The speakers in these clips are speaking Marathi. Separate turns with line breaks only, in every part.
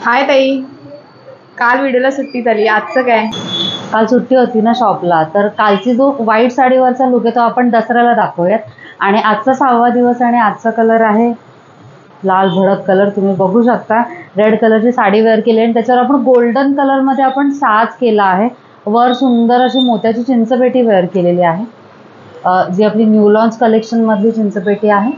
हाय ताई, काल व्हिडिओला सुट्टी झाली, आजचं काय?
काल सुट्टी होती ना शॉपला, तर कालची जो व्हाईट साडीवरचा लुक आहे तो आपण दसऱ्याला दाखवूयात. आणि आजचा 6वा दिवस आणि आजचा कलर आहे लाल भडक कलर. तुम्ही बघू शकता रेड कलरची साडी वेअर केली आणि त्याच्यावर आपण गोल्डन कलरमध्ये आपण साज केला आहे. वर सुंदर अशी मोत्याची चिंचपेटी वेअर केलेली आहे, जी आपली न्यू लॉन्च कलेक्शन मधली चिंचपेटी आहे.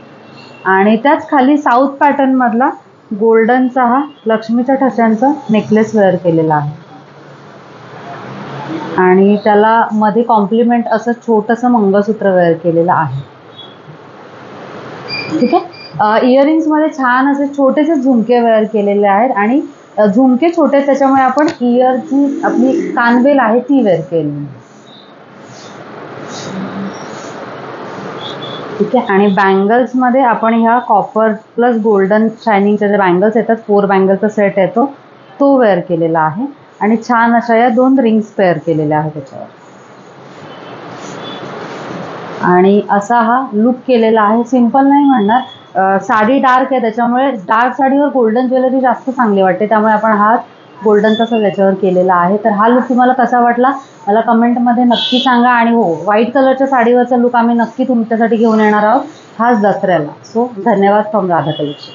आणि त्याच खाली साऊथ पॅटर्न मधला गोल्डनचा हा लक्ष्मीच्या ठशांचा नेकलेस वेअर केलेला आहे. आणि त्याला मध्ये कॉम्प्लिमेंट असं छोटंसं मंगळसूत्र वेअर केलेलं आहे. ठीक आहे. इयरिंग्स मध्ये छान असे छोटेसे झुमके वेअर केलेले आहेत आणि झुमके छोटे त्याच्यामुळे आपण इयरची आपली कानवेल आहे ती वेअर केली. ठीक आहे. आणि बँगल्स मध्ये आपण ह्या कॉपर प्लस गोल्डन शायनिंगचे जे बँगल्स येतात, 4 बँगलचा सेट येतो तो वेअर केलेला आहे. आणि छान अशा या 2 रिंग्स पेअर केलेल्या आहेत त्याच्यावर. आणि असा हा लुक केलेला आहे. सिंपल नाही म्हणणार, साडी डार्क आहे त्याच्यामुळे डार्क साडीवर गोल्डन ज्वेलरी जास्त चांगली वाटते, त्यामुळे आपण हा गोल्डन तसा त्याच्यावर केलेला आहे. तर हा लुक तुम्हाला कसा वाटला मला कमेंटमध्ये नक्की सांगा. आणि हो, व्हाईट कलरच्या साडीवरचा लुक आम्ही नक्की तुमच्यासाठी घेऊन येणार आहोत खास दसऱ्याला. सो धन्यवाद फ्रॉम राधा कलेक्शन.